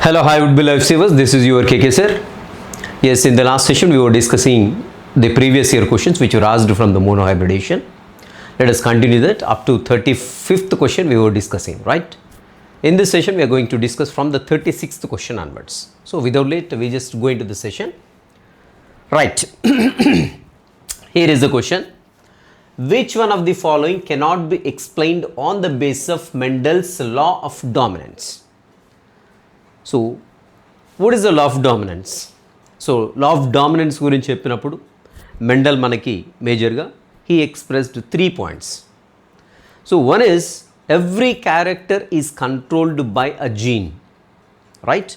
Hello, hi, would be life savers. This is your KK sir. Yes, in the last session we were discussing the previous year questions which were asked from the monohybridization. Let us continue that up to 35th question we were discussing, right? In this session we are going to discuss from the 36th question onwards. So without late, we just go into the session. Right. Here is the question. Which one of the following cannot be explained on the basis of Mendel's law of dominance? So, what is the law of dominance? So, law of dominance గురించి చెప్పినప్పుడు Mendel మనకి మేజర్గా he expressed 3 points. So, one is every character is controlled by a gene, right?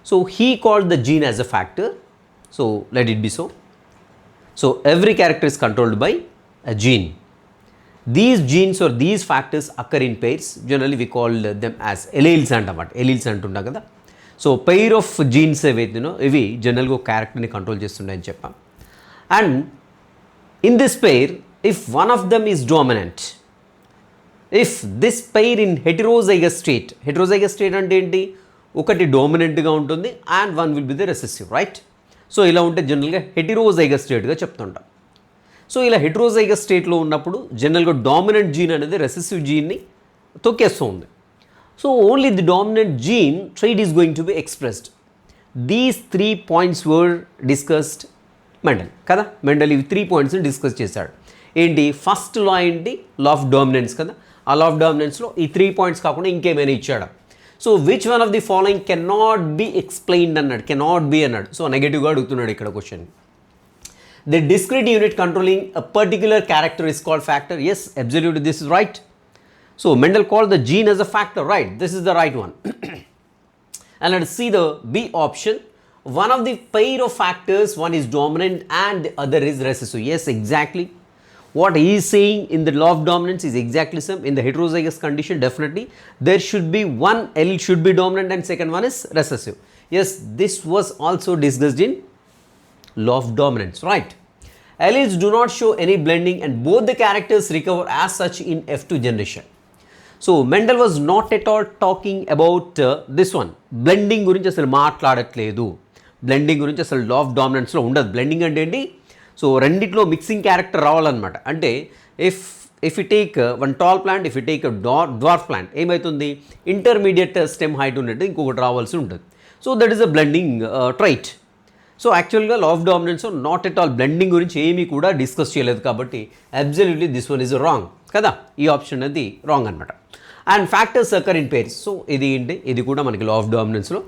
So, he called the gene as a factor. So, let it be so. So, every character is controlled by a gene. These genes or these factors occur in pairs. Generally, we call them as alleles అంటామాట. Alleles అంటుంటాం కదా. So pair of jeans ఏవైతేనో ఇవి జనరల్గా ఒక క్యారెక్టర్ని control చేస్తుంటాయని చెప్పాం. And in this pair if one of them is dominant, if this pair in heterozygous state అంటే ఏంటి, ఒకటి డామినెంట్గా ఉంటుంది and one will be the recessive, right? So ఇలా ఉంటే జనరల్గా హెటెరోజైగస్ స్టేట్గా చెప్తుంటాం. సో ఇలా హెటెరోజైగస్ స్టేట్లో ఉన్నప్పుడు జనరల్గా డామినెంట్ జీన్ అనేది రెసెసివ్ జీన్ని తొక్కేస్తూ ఉంది. So only the dominant gene trait is going to be expressed. These 3 points were discussed Mendel kada. Mendel ఇవి 3 points డిస్కస్ చేశాడు. ఏంటి ఫస్ట్ లా ఏంటి, లా ఆఫ్ డామినెన్స్ కదా. ఆ లా ఆఫ్ డామినెన్స్లో ఈ 3 points కాకుండా ఇంకేమైనా ఇచ్చాడు. So which one of the following can not be explained అన్నాడు, కెన్ నాట్ బి అన్నాడు. సో నెగటివ్గా అడుగుతున్నాడు ఇక్కడ question. The discrete unit controlling a particular character is called factor. Yes, absolutely this is right. So Mendel called the gene as a factor, right? This is the right one. And let's see the B option. One of the pair of factors, one is dominant and the other is recessive. Yes, exactly. What he is saying in the law of dominance is exactly same. In the heterozygous condition, definitely there should be one allele should be dominant and second one is recessive. Yes, this was also discussed in law of dominance, right? Alleles do not show any blending and both the characters recover as such in F2 generation. So Mendel was not at all talking about this one. Blending గురించి అసలు మాట్లాడట్లేదు. Blending గురించి అసలు లా of డామినెన్స్లో ఉండదు. Blending అంటే ఏంటి, so రెండిట్లో mixing character రావాలన్నమాట. అంటే if you take one tall plant, if you take dwarf plant, ఏమవుతుంది, ఇంటర్మీడియట్ స్టెమ్ హైట్ ఉన్నట్టు ఇంకొకటి రావాల్సి ఉంటుంది. So that is a blending trait. So యాక్చువల్గా law of dominance not at all blending గురించి ఏమీ కూడా డిస్కస్ చేయలేదు కాబట్టి absolutely this one is wrong కదా. ఈ ఆప్షన్ అనేది రాంగ్ అనమాట. And factors occur in pairs. So ఇది ఏంటి, ఇది కూడా మనకి లా ఆఫ్ డామినెన్స్లో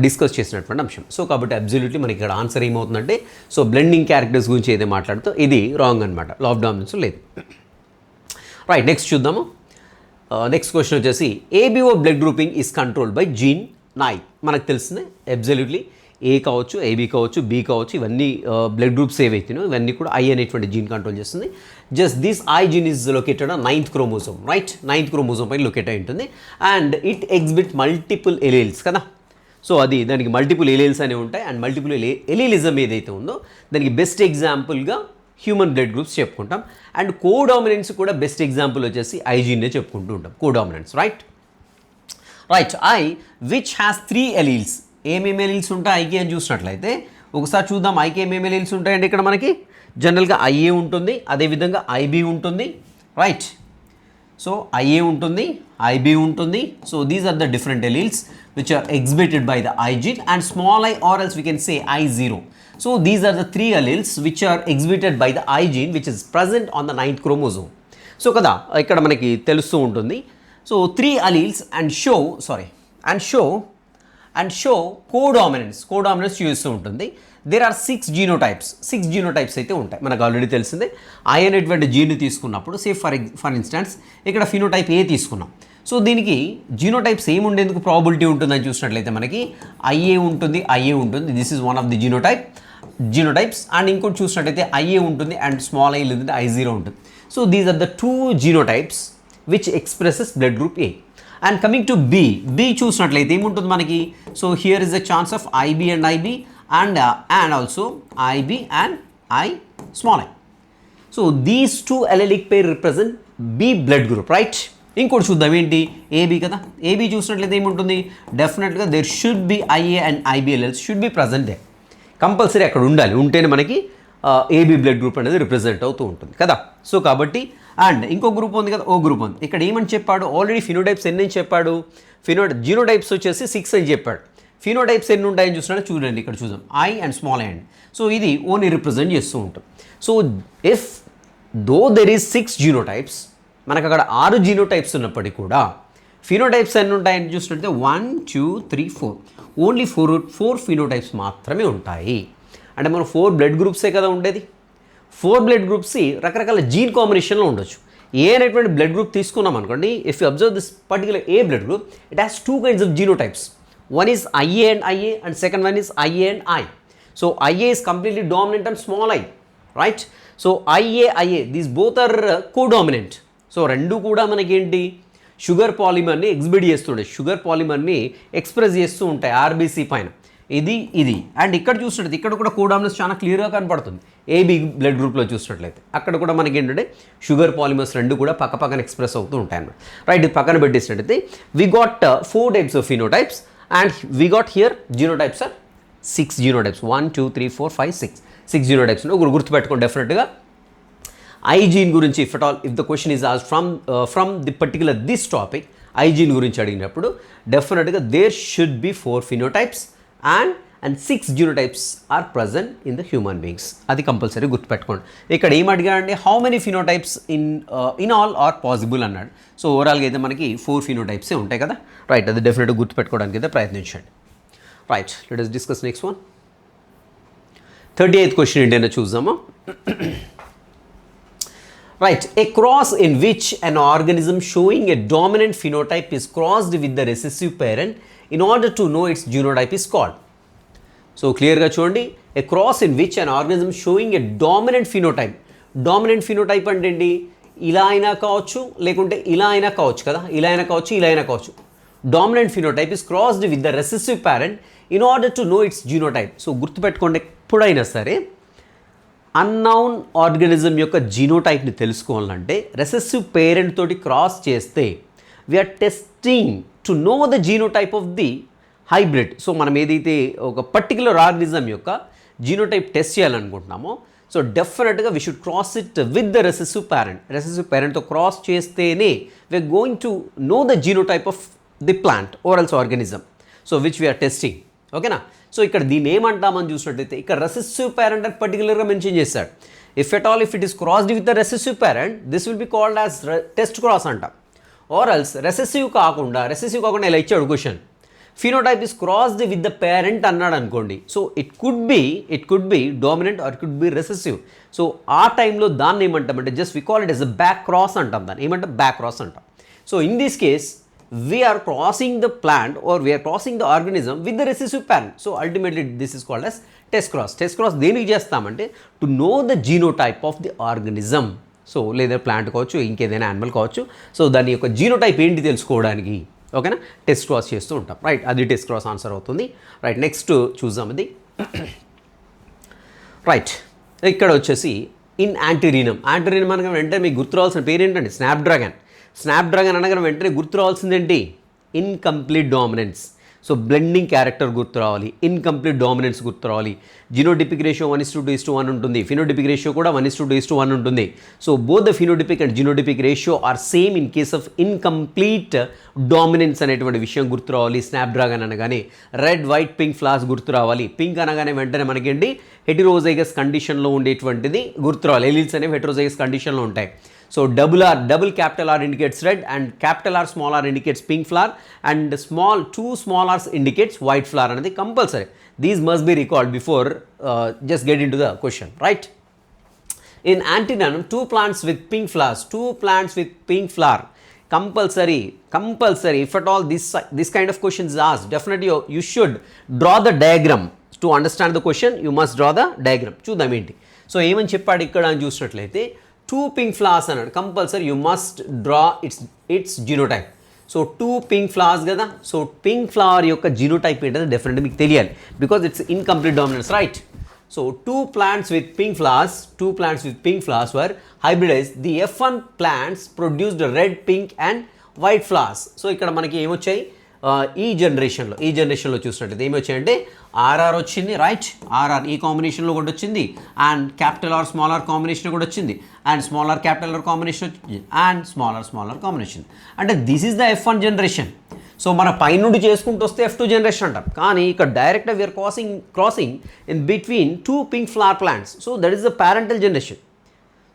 డిస్కస్ చేసినటువంటి అంశం. సో కాబట్టి అబ్సల్యూట్లీ మనకి ఇక్కడ ఆన్సర్ ఏమవుతుందంటే, సో బ్లెండింగ్ క్యారెక్టర్స్ గురించి ఏదో మాట్లాడుతూ ఇది రాంగ్ అనమాట, లా ఆఫ్ డామినెన్స్లో లేదు. రైట్, నెక్స్ట్ చూద్దాము. నెక్స్ట్ క్వశ్చన్ వచ్చేసి ABO blood grouping is controlled by gene నై. మనకు తెలిసిందే అబ్సల్యూట్లీ ఏ కావచ్చు, ఏబీ కావచ్చు, బి కావచ్చు, ఇవన్నీ బ్లడ్ గ్రూప్స్ ఏవైతేనో ఇవన్నీ కూడా ఐ అనేటువంటి జీన్ కంట్రోల్ చేస్తుంది. Just this I gene is located on 9th chromosome, right? 9th chromosome పైన లొకేట్ అయి ఉంటుంది and it exhibit multiple alleles కదా. సో అది దానికి మల్టిపుల్ ఎలీల్స్ అనేవి ఉంటాయి అండ్ మల్టిపుల్ ఎలీలిజం ఏదైతే ఉందో దానికి బెస్ట్ ఎగ్జాంపుల్గా హ్యూమన్ బ్లడ్ గ్రూప్స్ చెప్పుకుంటాం. అండ్ కోడామినెన్స్ కూడా బెస్ట్ ఎగ్జాంపుల్ వచ్చేసి ఐ జీన్నే చెప్పుకుంటూ ఉంటాం, codominance, right? Right, I which has 3 alleles. ఏమేమి ఎలీల్స్ ఉంటాయి ఐకి అని చూసినట్లయితే ఒకసారి చూద్దాం. ఐకి ఏమేమి ఎలీల్స్ ఉంటాయండి ఇక్కడ మనకి. జనరల్గా ఐఏ ఉంటుంది, అదేవిధంగా ఐబీ ఉంటుంది, రైట్? సో ఐఏ ఉంటుంది, ఐబీ ఉంటుంది. So these are the different alleles which are exhibited by the I gene and small I or else we can say I0. So these are the 3 alleles which are exhibited by the I gene which is present on the 9th chromosome. So కదా ఇక్కడ మనకి తెలుస్తూ ఉంటుంది. So 3 alleles and show codominance చూస్తూ ఉంటుంది. There are 6 genotypes అయితే ఉంటాయి. మనకు ఆల్రెడీ తెలిసిందే. ఐ అనేటువంటి జీన్ తీసుకున్నప్పుడు సే ఫర్ ఇన్స్టాన్స్ ఇక్కడ ఫినోటైప్ ఏ తీసుకున్నాం. సో దీనికి జీనోటైప్స్ ఏముండేందుకు ప్రాబిలిటీ ఉంటుందని చూసినట్లయితే మనకి ఐఏ ఉంటుంది. This is one of the genotypes. And ఇంకోటి చూసినట్లయితే ఐఏ ఉంటుంది అండ్ స్మాల్ ఐ లేదంటే I0 ఉంటుంది. So these are the 2 genotypes which expresses blood group A. And coming to B చూసినట్లయితే ఏముంటుంది మనకి. So here is the chance of IB and IB and also IB and I small I. So these 2 allelic pair represent B blood group, right? ఇంకోటి చూద్దాం ఏంటి, AB కదా. AB చూసినట్లయితే ఏముంటుంది, డెఫినెట్గా there should be IA and IB alleles should be present there, compulsory అక్కడ ఉండాలి, ఉంటేనే మనకి ఏబీ బ్లడ్ గ్రూప్ అనేది రిప్రజెంట్ అవుతూ ఉంటుంది కదా. సో కాబట్టి అండ్ ఇంకో గ్రూప్ ఉంది కదా, ఓ గ్రూప్ ఉంది. ఇక్కడ ఏమని చెప్పాడు, ఆల్రెడీ ఫినోటైప్స్ ఎన్ని అని చెప్పాడు, జీనోటైప్స్ వచ్చేసి 6 అని చెప్పాడు. ఫినోటైప్స్ ఎన్ని ఉంటాయని చూసినట్టు చూడండి, ఇక్కడ చూద్దాం I and small and. So ఇది ఓని రిప్రజెంట్ చేస్తూ ఉంటాం. So if though there is 6 genotypes, మనకు అక్కడ 6 జీనోటైప్స్ ఉన్నప్పటికీ కూడా ఫినోటైప్స్ ఎన్ని ఉంటాయని చూసినట్లయితే 1 2 3 4, ఓన్లీ 4 ఫినోటైప్స్ మాత్రమే ఉంటాయి. అంటే మనం 4 బ్లడ్ గ్రూప్సే కదా ఉండేది. 4 బ్లడ్ గ్రూప్స్ రకరకాల జీన్ కాంబినేషన్లో ఉండొచ్చు. ఏ అనేటువంటి బ్లడ్ గ్రూప్ తీసుకున్నాం అనుకోండి, if you observe this particular A blood group, it has 2 kinds of genotypes. One is IA and IA and second one is IA and I. So IA is completely dominant and small I, right? So IA, these both are co-dominant. So రెండు కూడా మనకి ఏంటి, sugar పాలిమర్ని exhibit చేస్తుంటాయి, sugar పాలిమర్ని express చేస్తూ ఉంటాయి RBC పైన. ఇది and ఇక్కడ చూసినట్లయితే ఇక్కడ కూడా కోడామినస్ చాలా క్లియర్గా కనపడుతుంది. ఏబీ బ్లడ్ గ్రూప్లో చూసినట్లయితే అక్కడ కూడా మనకి ఏంటంటే షుగర్ పాలిమర్స్ రెండు కూడా పక్కన ఎక్స్ప్రెస్ అవుతూ ఉంటాయి అన్నమాట. రైట్, ఇది పక్కన పెట్టేసినట్టయితే we got 4 types of phenotypes and we got here genotypes are 6 genotypes, 1 2 3 4 5 6 genotypes. ఒకరు గుర్తుపెట్టుకోండి డెఫినెట్గా. ఐ జీన్ గురించి if the question is asked from the particular this topic, I gene గురించి అడిగినప్పుడు డెఫినెట్గా there should be 4 phenotypes and 6 genotypes are present in the human beings. అది compulsory గుర్తుపెట్టుకోండి. ఇక్కడ ఏం అడిగాడంటే how many phenotypes in all are possible అన్నాడు. So ఓవరాల్గా అయితే మనకి 4 ఫినోటైప్సే ఉంటాయి కదా. రైట్, అది డెఫినెట్గా గుర్తుపెట్టుకోవడానికి అయితే ప్రయత్నించండి. Right, let us discuss next one. 38th question ఏంటైనా చూద్దామా. Right, a cross in which an organism showing a dominant phenotype is crossed with the recessive parent in order to know its genotype is called. So క్లియర్గా చూడండి, a cross in which an organism showing a dominant phenotype. Dominant phenotype అంటే ఏంటి, ఇలా అయినా కావచ్చు లేకుంటే ఇలా అయినా కావచ్చు కదా, ఇలా అయినా కావచ్చు. Dominant phenotype is crossed with the recessive parent in order to know its genotype. So గుర్తుపెట్టుకోండి, ఎప్పుడైనా సరే అన్నౌన్ ఆర్గానిజం యొక్క జీనోటైప్ని తెలుసుకోవాలంటే రెసెసివ్ పేరెంట్ తోటి క్రాస్ చేస్తే we're testing to know the genotype of the hybrid. So మనం ఏదైతే ఒక పర్టికులర్ ఆర్గానిజం యొక్క జీనోటైప్ టెస్ట్ చేయాలనుకుంటున్నామో, సో డెఫినెట్గా we should cross it with the recessive పేరెంట్తో క్రాస్ చేస్తేనే we're going to know the genotype of the plant or else organism, so which we are testing. ఓకేనా. So ఇక్కడ దీన్ని ఏమంటామని చూసినట్టయితే ఇక్కడ రెసెసివ్ పేరెంట్ అని పర్టికులర్గా మెన్షన్ చేశాడు. If it is crossed with the recessive parent this will be called as test cross అంటాం. Or else recessive కాకుండా ఇలా ఇచ్చాడు question, phenotype is crossed with the parent అన్నాడు అనుకోండి. So it could be dominant or it could be recessive. So ఆ టైంలో దాన్ని ఏమంటామంటే just we call it as a back cross అంటాం. దాన్ని ఏమంటాం, బ్యాక్ క్రాస్ అంటాం. So in this case we are crossing the plant or we are crossing the organism with the recessive parent. So ultimately this is called as test cross. Test cross దేనికి చేస్తామంటే to know the genotype of the organism. So లేదా plant కావచ్చు, ఇంకేదైనా animal కావచ్చు. So దాని యొక్క genotype ఏంటి తెలుసుకోవడానికి ఓకేనా టెస్ట్ క్రాస్ చేస్తూ ఉంటాం. రైట్, అది టెస్ట్ క్రాస్ ఆన్సర్ అవుతుంది. రైట్, నెక్స్ట్ చూద్దాం అది. రైట్, ఇక్కడ వచ్చేసి ఇన్ యాంటీరీనం అనగా వెంటనే మీకు గుర్తు రావాల్సిన పేరు ఏంటంటే స్నాప్డ్రాగన్ అనగానే వెంటనే గుర్తు రావాల్సిందేంటి, incomplete dominance. So blending character గుర్తు రావాలి, ఇన్కంప్లీట్ డామినెన్స్ గుర్తు రావాలి. జీనోటిపిక్ రేషియో 1:2:1 ఉంటుంది, ఫినోటిపిక్ రేషియో కూడా 1:2:1 ఉంటుంది. So both the phenotypic and genotypic ratio are same in case of incomplete dominance అనేటువంటి విషయం గుర్తు రావాలి. స్నాప్డ్రాగన్ అనగానే రెడ్, వైట్, పింక్ ఫ్లాస్ గుర్తు రావాలి. పింక్ అనగానే వెంటనే మనకేంటి హెటెరోజైగస్ కండిషన్లో ఉండేటువంటిది గుర్తు రావాలి. ఎలీల్స్ అనేవి హెటెరోజైగస్ కండిషన్లో ఉంటాయి. So double capital R indicates red and capital R small r indicates pink flower and two small r's indicates white flower anadi compulsory. These must be recalled before just get into the question, right? In antennatum, two plants with pink flower compulsory. If at all this kind of question is asked, definitely you should draw the diagram. To understand the question you must draw the diagram. చూద్దాం ఏంటి. So ఏమని చెప్పాడు ఇక్కడ అని చూసినట్లయితే 2 pink flowers అన్నాడు. Compulsory you must draw it's genotype. So 2 pink flowers కదా. So pink flower యొక్క జీనోటైప్ ఏంటంటే డెఫినెట్గా మీకు తెలియాలి, because it's incomplete dominance, right. So 2 plants with pink flowers were hybridized. The F1 plants produced red, pink and white flowers. So ఇక్కడ మనకి ఏమొచ్చాయి ఈ జనరేషన్లో చూసినట్లయితే ఏమొచ్చాయంటే ఆర్ఆర్ వచ్చింది, రైట్. ఆర్ఆర్ ఈ కాంబినేషన్లో కూడా వచ్చింది, and capital R small R combination కూడా వచ్చింది, and small R capital R combination వచ్చింది, అండ్ స్మాల్ ఆర్ కాంబినేషన్. అంటే this is the F1 generation. So మన పైనుండి చేసుకుంటూ వస్తే F2 జనరేషన్ అంటాం. కానీ ఇక్కడ డైరెక్ట్గా we are crossing in between 2 pink flower plants. So that is the parental generation.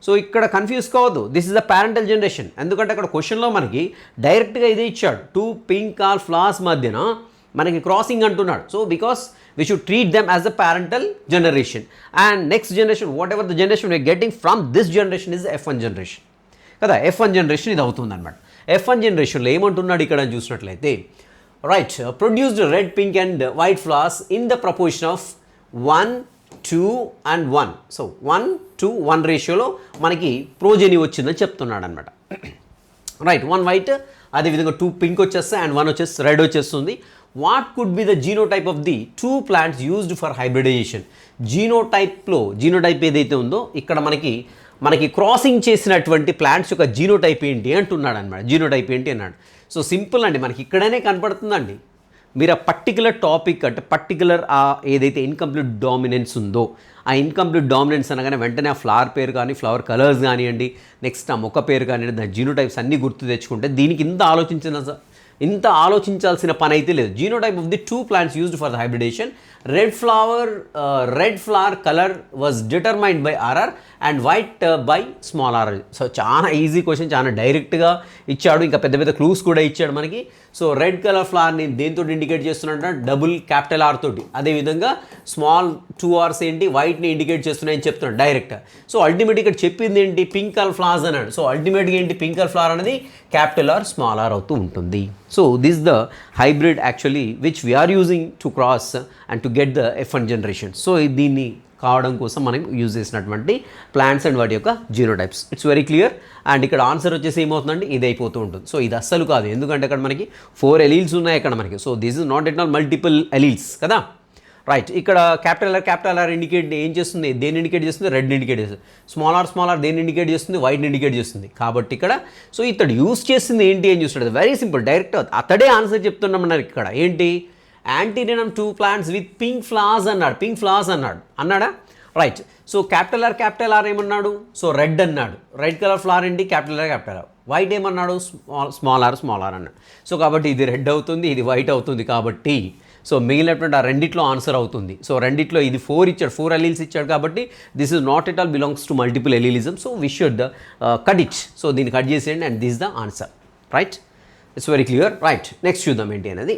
So ఇక్కడ కన్ఫ్యూజ్ కావద్దు, this is the parental generation. ఎందుకంటే అక్కడ క్వశ్చన్లో మనకి డైరెక్ట్గా ఇదే ఇచ్చాడు, 2 పింక్ ఆర్ ఫ్లవర్స్ మధ్యన మనకి క్రాసింగ్ అంటున్నాడు. So because we should treat them as the parental generation. And next generation whatever the generation we are getting from this generation is F1 generation కదా. F1 జనరేషన్ ఇది అవుతుంది అనమాట. F1 జనరేషన్లో ఏమంటున్నాడు ఇక్కడ చూసినట్లయితే, right, produced red, pink and white flowers in the proportion of 1, 2 and 1. So 1:1 రేషియోలో మనకి ప్రోజెనీ వచ్చిందని చెప్తున్నాడు అనమాట. రైట్, 1 వైట్, అదేవిధంగా 2 పింక్ వచ్చేస్తాయి అండ్ 1 వచ్చేసి రెడ్ వచ్చేస్తుంది. What could be the genotype of the 2 plants used for hybridisation? Genotype ఏదైతే ఉందో ఇక్కడ మనకి క్రాసింగ్ చేసినటువంటి ప్లాంట్స్ యొక్క జీనోటైప్ ఏంటి అంటున్నాడు అనమాట. జీనోటైప్ ఏంటి అన్నాడు. సో సింపుల్ అండి, మనకి ఇక్కడనే కనపడుతుందండి. మీరు ఆ పర్టికులర్ టాపిక్ అంటే పర్టికులర్ ఏదైతే ఇన్కంప్లీట్ డామినెన్స్ ఉందో ఆ ఇన్కంప్లీట్ డామినెన్స్ అనగానే వెంటనే ఆ ఫ్లవర్ పేరు కానీ ఫ్లవర్ కలర్స్ కానివ్వండి, నెక్స్ట్ ఆ మొక్క పేరు కానివ్వండి, దాని జీనోటైప్స్ అన్నీ గుర్తు తెచ్చుకుంటే దీనికి ఇంత ఆలోచించాల్సిన పని అయితే లేదు. Genotype of the 2 plants used for the hybridisation, red flower colour was determined by RR and white by small R. So చాలా ఈజీ క్వశ్చన్, చాలా డైరెక్ట్గా ఇచ్చాడు, ఇంకా పెద్ద పెద్ద క్లూస్ కూడా ఇచ్చాడు మనకి. సో రెడ్ కలర్ ఫ్లవర్ని దేంతో ఇండికేట్ చేస్తున్నట్టు డబుల్ క్యాపిటల్ ఆర్ తోటి, అదేవిధంగా స్మాల్ 2 ఆర్స్ ఏంటి వైట్ని ఇండికేట్ చేస్తున్నాయని చెప్తున్నాడు డైరెక్ట్గా. సో అల్టిమేట్ ఇక్కడ చెప్పింది ఏంటి, పింక్ కలర్ ఫ్లవర్స్ అన్నాడు. సో అల్టిమేట్గా ఏంటి, పింక్ కలర్ ఫ్లవర్ అనేది క్యాపిటల్ ఆర్ స్మాల్ ఆర్ అవుతూ ఉంటుంది. So this the hybrid actually which we are using to cross and to get the F1 generation. So దీన్ని కావడం కోసం మనం యూజ్ చేసినటువంటి ప్లాంట్స్ అండ్ వాటి యొక్క genotypes. It's very clear. And ఇక్కడ ఆన్సర్ వచ్చేసి ఏమవుతుందండి, ఇది అయిపోతూ ఉంటుంది. సో ఇది అస్సలు కాదు, ఎందుకంటే అక్కడ మనకి 4 ఎలీల్స్ ఉన్నాయి అక్కడ మనకి. So this is not at all multiple alleles కదా. రైట్, ఇక్కడ క్యాపిటల్ ఆర్ ఇండికేట్ ఏం చేస్తుంది, దేన్ని ఇండికేట్ చేస్తుంది, రెడ్ ఇండికేట్ చేస్తుంది. స్మాల్ ఆర్ దేన్ని ఇండికేట్ చేస్తుంది, వైట్ని ఇండికేట్ చేస్తుంది. కాబట్టి ఇక్కడ సో ఇతడు యూజ్ చేసింది ఏంటి అని చూస్తాడు, వెరీ సింపుల్, డైరెక్ట్ అతడే ఆన్సర్ చెప్తున్నామన్నారు ఇక్కడ. ఏంటి, యాంటీరినం 2 ప్లాంట్స్ విత్ పింక్ ఫ్లవర్స్ అన్నాడా. రైట్, సో క్యాపిటల్ ఆర్ ఏమన్నాడు, సో రెడ్ అన్నాడు. రెడ్ కలర్ ఫ్లవర్ ఏంటి, క్యాపిటల్ ఆర్. వైట్ ఏమన్నాడు, స్మాల్ ఆర్ అన్నాడు. సో కాబట్టి ఇది రెడ్ అవుతుంది, ఇది వైట్ అవుతుంది. కాబట్టి సో మిగిలినటువంటి ఆ రెండిట్లో ఆన్సర్ అవుతుంది. సో రెండిట్లో ఇది 4 ఇచ్చాడు, 4 ఎలీల్స్ ఇచ్చాడు. కాబట్టి this is not at all belongs to multiple allelism. So we should cut it. So దీన్ని కట్ చేసేయండి and this the answer. Right, it's very clear. Right, next చూద్దాం ఏంటి అనేది.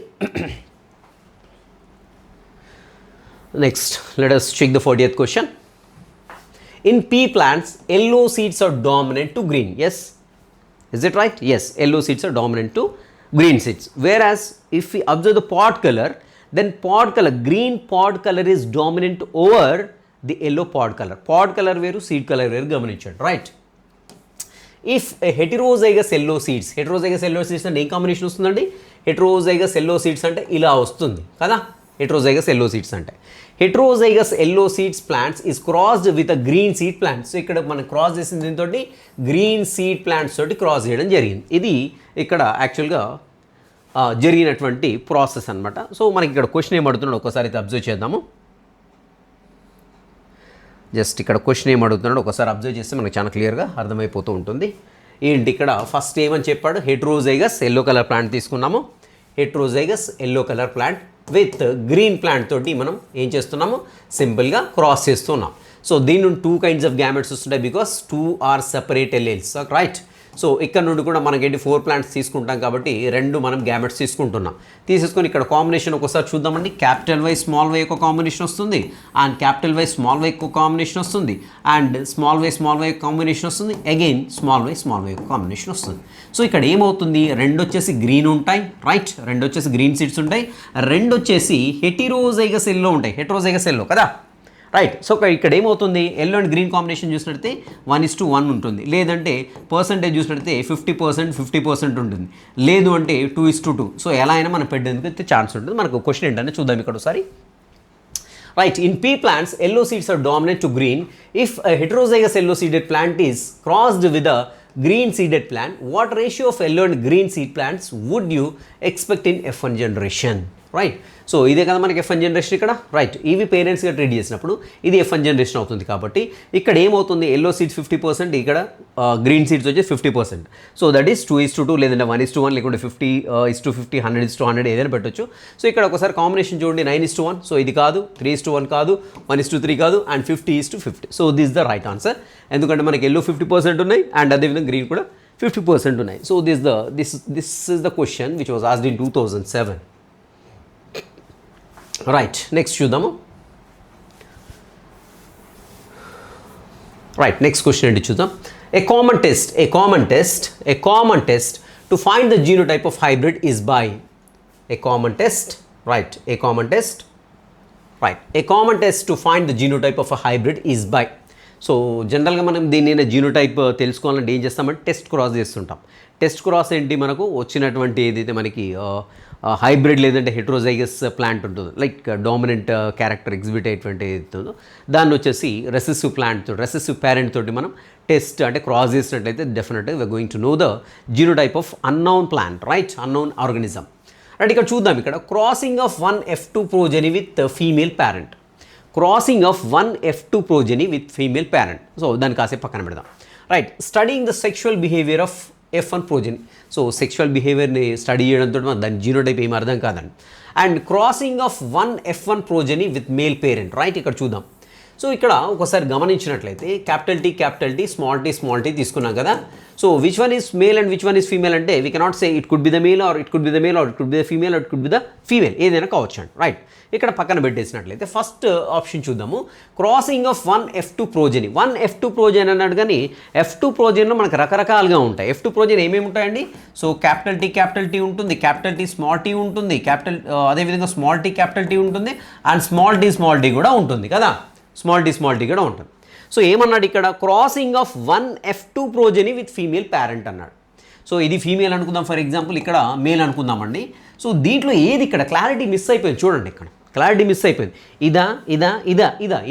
Next, let us check the 40th question. In pea plants, yellow seeds are dominant to green. Yes? Is it right? Yes, yellow seeds are dominant to green seeds. Whereas, if we observe the pod color, then green pod color is dominant over the yellow pod color. Pod color veru, seed color veru gamaninchadu. Right? If a heterozygous yellow seeds అంటే ఏ combination వస్తుందండి, heterozygous yellow seeds అంటే ఇలా వస్తుంది కదా. heterozygous yellow seeds plants is crossed with a green seed plant. So ఇక్కడ మనం cross చేసిన దీంతో గ్రీన్ సీడ్ ప్లాంట్స్ తోటి క్రాస్ చేయడం జరిగింది. ఇది ఇక్కడ యాక్చువల్గా జరిగినటువంటి ప్రాసెస్ అనమాట. సో మనకి ఇక్కడ క్వశ్చన్ ఏం అడుగుతున్నాడు ఒకసారి అయితే అబ్జర్వ్ చేద్దాము. జస్ట్ ఇక్కడ క్వశ్చన్ ఏం అడుగుతున్నాడు ఒకసారి అబ్జర్వ్ చేస్తే మనకు చాలా క్లియర్గా అర్థమైపోతూ ఉంటుంది. ఏంటి ఇక్కడ ఫస్ట్ ఏమని చెప్పాడు, హెట్రోజైగస్ ఎల్లో కలర్ ప్లాంట్ తీసుకున్నాము. Heterozygous yellow colour plant with green plant తోటి మనం ఏం చేస్తున్నాము, సింపుల్గా క్రాస్ చేస్తున్నాం. సో దీని నుండి 2 kinds ఆఫ్ గ్యామెట్స్ వస్తుంటాయి because 2 are separate alleles. Right, so ఇక్కడ నుండి కూడా మనకేంటి 4 ప్లాంట్స్ తీసుకుంటాం కాబట్టి 2 మనం గ్యామెట్స్ తీసేసుకొని ఇక్కడ కాంబినేషన్ ఒకసారి చూద్దామండి. క్యాపిటల్ వై స్మాల్ వై ఒక కాంబినేషన్ వస్తుంది, and capital Y small Y ఒక కాంబినేషన్ వస్తుంది, అండ్ స్మాల్ వై కాంబినేషన్ వస్తుంది, అగైన్ స్మాల్ వై ఒక కాంబినేషన్ వస్తుంది. సో ఇక్కడ ఏమవుతుంది, 2 వచ్చేసి గ్రీన్ ఉంటాయి. రైట్, 2 వచ్చేసి గ్రీన్ సీడ్స్ ఉంటాయి, 2 వచ్చేసి హెటిరోజైగస్ ఎల్లో ఉంటాయి. హెట్రోజైగస్ ఎల్లో కదా. రైట్, సో ఇక్కడ ఏమవుతుంది, ఎల్లో అండ్ గ్రీన్ కాంబినేషన్ చూసినట్లయితే 1:1 ఉంటుంది, లేదంటే పర్సంటేజ్ చూసినట్లయితే 50% ఉంటుంది, లేదు అంటే 2:2. సో ఎలా అయినా మనం పెట్టేందుకు అయితే ఛాన్స్ ఉంటుంది. మనకు క్వశ్చన్ ఏంటంటే చూద్దాం ఇక్కడ ఒకసారి. Right, in pea plants, yellow seeds are dominant to green. If a heterozygous yellow seeded plant is crossed with a green seeded plant, what ratio of yellow and green seed plants would you expect in F1 generation? Right. So ఇదే కదా మనకి F1 generation ఇక్కడ, right. ఇవి పేరెంట్స్గా treat చేసినప్పుడు ఇది F1 generation అవుతుంది. కాబట్టి ఇక్కడ ఏమవుతుంది, ఎల్లో సీడ్స్ 50%, ఇక్కడ గ్రీన్ సీడ్స్ వచ్చేసి 50%. సో దట్ ఈస్ 2:2 లేదంటే 1:1 లేకుంటే 50:50 100:100 ఏదైనా పెట్టొచ్చు. సో ఇక్కడ ఒకసారి కాంబినేషన్ చూడండి, 9:1. సో ఇది కాదు, 3:1 కాదు, 1:3 కాదు, and 50:50. So this the right answer. ఎందుకంటే మనకి ఎల్లో 50% ఉన్నాయి అండ్ అదేవిధంగా గ్రీన్ కూడా 50% ఉన్నాయి. So this is the question which was asked in 2007. Right, next చూద్దాము. రైట్, నెక్స్ట్ క్వశ్చన్ ఏంటి చూద్దాం. A common test to find the genotype of hybrid is by a common test to find the genotype of a hybrid is by. So జనరల్గా మనం దీన్ని genotype తెలుసుకోవాలంటే ఏం చేస్తామంటే test cross చేస్తుంటాం. టెస్ట్ క్రాస్ ఏంటి, మనకు వచ్చినటువంటి ఏదైతే మనకి హైబ్రిడ్ లేదంటే హెట్రోజైగస్ ప్లాంట్ ఉంటుందో, లైక్ డామినెంట్ క్యారెక్టర్ ఎగ్జిబిట్ అయ్యేటువంటి ఏదైతుందో దాన్ని వచ్చేసి రెసెసివ్ పేరెంట్ తోటి మనం టెస్ట్ అంటే క్రాస్ చేసినట్లయితే డెఫినెట్గా we're going to know the genotype of unknown plant, right, unknown organism. Right, ఇక్కడ చూద్దాం. ఇక్కడ crossing of 1 F2 progeny with female parent, so దాన్ని కాసేపు పక్కన పెడదాం. Right, studying the sexual behaviour of F1 progeny. So sexual బిహేవియర్ని study చేయడంతో మనం దాని జీనోటైప్ ఏం అర్థం కాదండి. And crossing of 1 F1 progeny with male parent, right. ఇక్కడ చూద్దాం. సో ఇక్కడ ఒకసారి గమనించినట్లయితే క్యాపిటల్ టీ స్మాల్ టీ తీసుకున్నాం కదా. So which one is male and which one is female అంటే we cannot say it could be the male or it could be the female or it could be the female, ఏదైనా కావచ్చు అండి. Right, ఇక్కడ పక్కన పెట్టేసినట్లయితే first option చూద్దాము. Crossing of 1 F2 progeny అన్నాడు. కానీ F2 ప్రోజెనీలో మనకు రకరకాలుగా ఉంటాయి. F2 ప్రోజెనీ ఏమేమి ఉంటాయండి? సో క్యాపిటల్ టీ ఉంటుంది, క్యాపిటల్ టీ స్మాల్ టీ ఉంటుంది, అదేవిధంగా స్మాల్ టీ ఉంటుంది, అండ్ స్మాల్ టీ కూడా ఉంటుంది కదా. స్మాల్ టీ కూడా ఉంటుంది. సో ఏమన్నాడు ఇక్కడ, crossing of 1 F2 progeny with female parent అన్నాడు. సో ఇది ఫీమేల్ అనుకుందాం, ఫర్ ఎగ్జాంపుల్ ఇక్కడ మేల్ అనుకుందామండి. సో దీంట్లో ఏది ఇక్కడ క్లారిటీ మిస్ అయిపోయింది చూడండి, ఇక్కడ క్లారిటీ మిస్ అయిపోయింది. ఇదా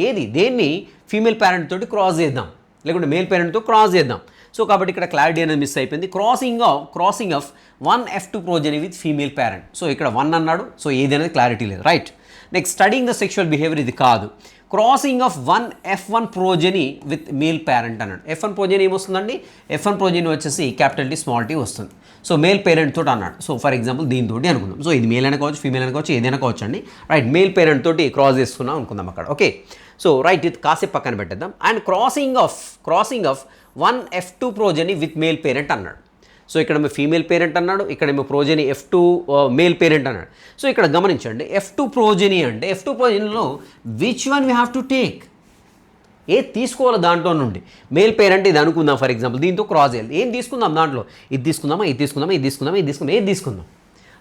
ఏది, దేన్ని ఫీమేల్ పేరెంట్ తోటి క్రాస్ చేద్దాం లేకుంటే మేల్ పేరెంట్తో క్రాస్ చేద్దాం. సో కాబట్టి ఇక్కడ క్లారిటీ అనేది మిస్ అయిపోయింది. Crossing of 1 F2 progeny with female parent. So ఇక్కడ 1 అన్నాడు, సో ఏది అనేది క్లారిటీ లేదు. Right, next studying the sexual behaviour, ఇది కాదు. Crossing of 1 F1 progeny with male parent అన్నాడు. F1 ప్రోజెనీ ఏమొస్తుందండి? F1 ప్రోజెనీ వచ్చేసి క్యాపిటల్ టీ స్మాల్ టీ వస్తుంది. సో మేల్ పేరెంట్ తోటి అన్నాడు. సో ఫర్ ఎగ్జాంపుల్ దీంతోటి అనుకుందాం. సో ఇది మేల్ అనుకోవచ్చు, ఫీమేల్ అనుకోవచ్చు, ఏదైనా కావచ్చు అండి. రైట్, మేల్ పేరెంట్ తోటి క్రాస్ చేసుకున్నాం అనుకుందాం అక్కడ. ఓకే, సో రైట్, ఇది కాసేపు పక్కన పెట్టేద్దాం. And crossing of 1 F2 progeny with male parent అన్నాడు. సో ఇక్కడ ఫీమేల్ పేరెంట్ అన్నాడు, ఇక్కడేమో ప్రోజెనీ F2 మేల్ పేరెంట్ అన్నాడు. సో ఇక్కడ గమనించండి, F2 ప్రోజెనీ అంటే F2 ప్రోజెనీలో which one we have to take, ఏది తీసుకోవాలి దాంట్లో నుండి. మేల్ పేరెంట్ ఇది అనుకుందాం, ఫర్ ఎగ్జాంపుల్ దీంతో క్రాస్ చేయాలి. ఏం తీసుకుందాం దాంట్లో, ఇది తీసుకుందాం. ఏది తీసుకుందాం.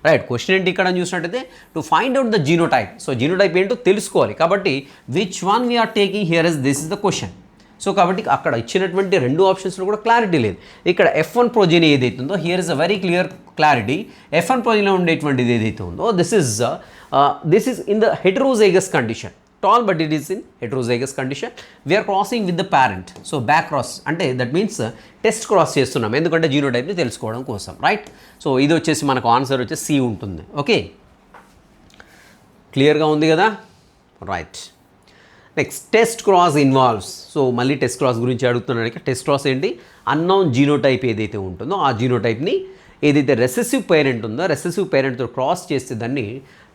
రైట్, క్వశ్చన్ ఏంటి ఇక్కడ చూసినట్టయితే to find out the genotype. So genotype ఏంటో తెలుసుకోవాలి. కాబట్టి which one we are taking here is this is the question. So కాబట్టి అక్కడ ఇచ్చినటువంటి 2 ఆప్షన్స్లో కూడా క్లారిటీ లేదు. ఇక్కడ F1 ప్రోజెనీ ఏదైతే ఉందో here is a very clear clarity. F1 ప్రోజెనీలో ఉండేటువంటిది ఏదైతే ఉందో this is in the heterozygous condition. tall but it is in heterozygous condition. We are crossing with the parent. So back cross అంటే that means test cross చేస్తున్నాం, ఎందుకంటే జీనోటైప్ని తెలుసుకోవడం కోసం. Right, so ఇది వచ్చేసి మనకు ఆన్సర్ వచ్చేసి C ఉంటుంది. ఓకే, క్లియర్గా ఉంది కదా. Right, next test cross involves. So మళ్ళీ టెస్ట్ క్రాస్ గురించి అడుగుతున్నాను. ఇక్కడ టెస్ట్ క్రాస్ ఏంటి, అన్నోన్ జీనోటైప్ ఏదైతే ఉంటుందో ఆ జీనోటైప్ని ఏదైతే రెసెసివ్ పేరెంట్ ఉందో రెసెసివ్ పేరెంట్తో క్రాస్ చేస్తే దాన్ని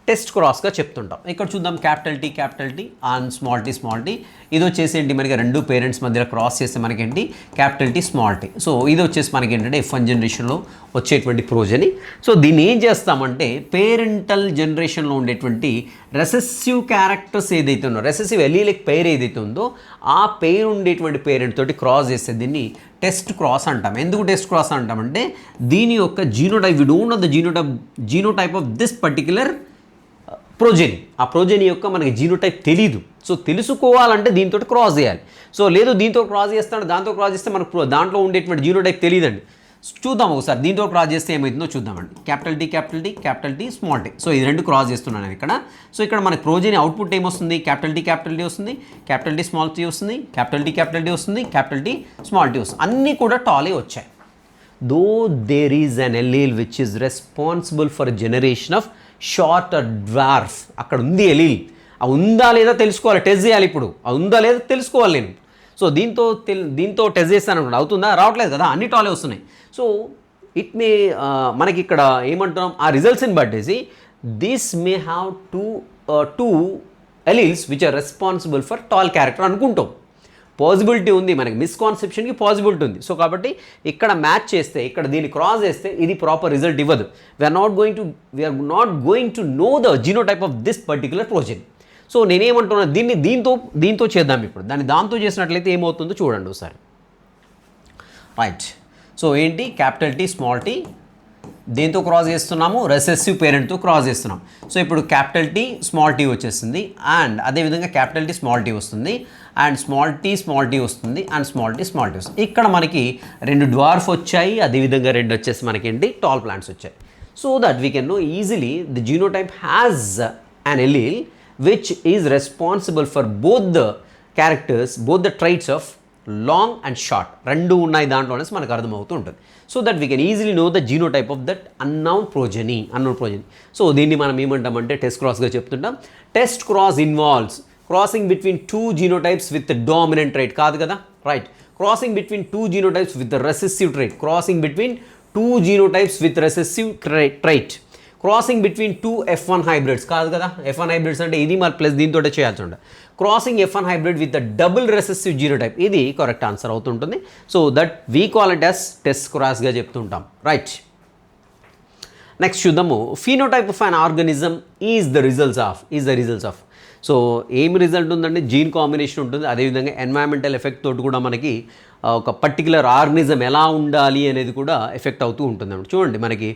టెస్ట్ క్రాస్గా చెప్తుంటాం. ఇక్కడ చూద్దాం, capital T and small T. ఇది వచ్చేసి ఏంటి, మనకి 2 పేరెంట్స్ మధ్యలో క్రాస్ చేస్తే మనకేంటి capital T small T. So ఇది వచ్చేసి మనకి ఏంటంటే F1 జనరేషన్లో వచ్చేటువంటి ప్రోజెనీ. సో దీన్ని ఏం చేస్తామంటే పేరెంటల్ జనరేషన్లో ఉండేటువంటి రెసెసివ్ క్యారెక్టర్స్ ఏదైతే ఉందో, రెసెసివ్ ఎలీలిక్ పెయిర్ ఏదైతే ఉందో ఆ పెయిర్ ఉండేటువంటి పేరెంట్ తోటి క్రాస్ చేస్తే దీన్ని టెస్ట్ క్రాస్ అంటాం. ఎందుకు టెస్ట్ క్రాస్ అంటామంటే దీని యొక్క genotype, we don't know the genotype of this particular progeny. ఆ ప్రోజెనీ యొక్క మనకి జీనోటైప్ తెలీదు. సో తెలుసుకోవాలంటే దీంతో క్రాస్ చేయాలి. సో లేదు దీంతో క్రాస్ చేస్తాడు, దాంతో క్రాస్ చేస్తే మనకు దాంట్లో ఉండేటువంటి జీనోటైప్ తెలియదండి. చూద్దాం ఒకసారి దీంతో క్రాస్ చేస్తే ఏమవుతుందో చూద్దామండి. Capital T small T. So ఇది 2 క్రాస్ చేస్తున్నాను ఇక్కడ. సో ఇక్కడ మనకి ప్రోజెనీ అవుట్పుట్ ఏమొస్తుంది, క్యాపిటల్ టీ వస్తుంది, క్యాపిటల్ టీ స్మాల్ టీ వస్తుంది, క్యాపిటల్ టీ వస్తుంది, క్యాపిటల్ టీ స్మాల్ టీ వస్తుంది. అన్నీ కూడా టాలే వచ్చాయి. Though there is an allele which is responsible for generation of short or dwarf. అక్కడ ఉంది ఎలీల్, ఆ ఉందా లేదా తెలుసుకోవాలి, టెస్ట్ చేయాలి. ఇప్పుడు ఆ ఉందా లేదా తెలుసుకోవాలి నేను. సో దీంతో టెస్ట్ చేస్తాను అనుకోండి, అవుతుందా, రావట్లేదు కదా, అన్ని టాలే వస్తున్నాయి. సో ఇట్ మే మనకి ఇక్కడ ఏమంటున్నాం, ఆ రిజల్ట్స్ని బట్టేసి this may have two alleles which are responsible for tall character అనుకుంటాం. పాసిబిలిటీ ఉంది, మనకి మిస్కాన్సెప్షన్కి పాసిబిలిటీ ఉంది. సో కాబట్టి ఇక్కడ మ్యాచ్ చేస్తే, ఇక్కడ దీన్ని క్రాస్ చేస్తే ఇది ప్రాపర్ రిజల్ట్ ఇవ్వదు. We're not going to know the genotype of this particular progeny. So నేనేమంటున్నా, దీంతో చేద్దాం. ఇప్పుడు దాంతో చేసినట్లయితే ఏమవుతుందో చూడండి ఒకసారి. రైట్, సో ఏంటి, క్యాపిటల్ టీ స్మాల్ టీ దేంతో క్రాస్ చేస్తున్నాము, రెసెసివ్ పేరెంట్తో క్రాస్ చేస్తున్నాం. సో ఇప్పుడు క్యాపిటల్ టీ స్మాల్ టీ వచ్చేస్తుంది, అండ్ అదేవిధంగా క్యాపిటల్ టీ స్మాల్ టీ వస్తుంది, అండ్ స్మాల్ టీ వస్తుంది, అండ్ స్మాల్ టీ వస్తుంది. ఇక్కడ మనకి 2 డ్వార్ఫ్ వచ్చాయి, అదేవిధంగా 2 వచ్చేసి మనకి ఏంటి టాల్ ప్లాంట్స్ వచ్చాయి. So that we can know easily the genotype has an allele which is responsible for both the characters, both the traits of long and short. రెండు ఉన్నాయి దాంట్లోనే మనకు అర్థమవుతూ ఉంటుంది. So that we can easily know the genotype of that unknown progeny. So దీన్ని మనం ఏమంటామంటే test క్రాస్గా చెప్తుంటాం. Test cross involves crossing between 2 genotypes with dominant trait, కాదు కదా, right. Crossing between 2 genotypes with recessive trait, crossing between 2 genotypes with recessive trait. Crossing between 2 F1 hybrids, కాదు కదా. F1 hybrids అంటే ఇది మరి ప్లస్ దీంతో చేయాల్సి ఉంటుంది. Crossing F1 hybrid with the double recessive genotype, ఇది కరెక్ట్ ఆన్సర్ అవుతుంటుంది. So that we call it as test క్రాస్గా చెప్తుంటాం, రైట్. నెక్స్ట్ చూద్దాము, phenotype of an organism is the results of. So ఏం రిజల్ట్ ఉందంటే జీన్ కాంబినేషన్ ఉంటుంది, అదేవిధంగా environmental effect తోటి కూడా మనకి ఒక పర్టికులర్ ఆర్గనిజం ఎలా ఉండాలి అనేది కూడా ఎఫెక్ట్ అవుతూ ఉంటుంది. చూడండి మనకి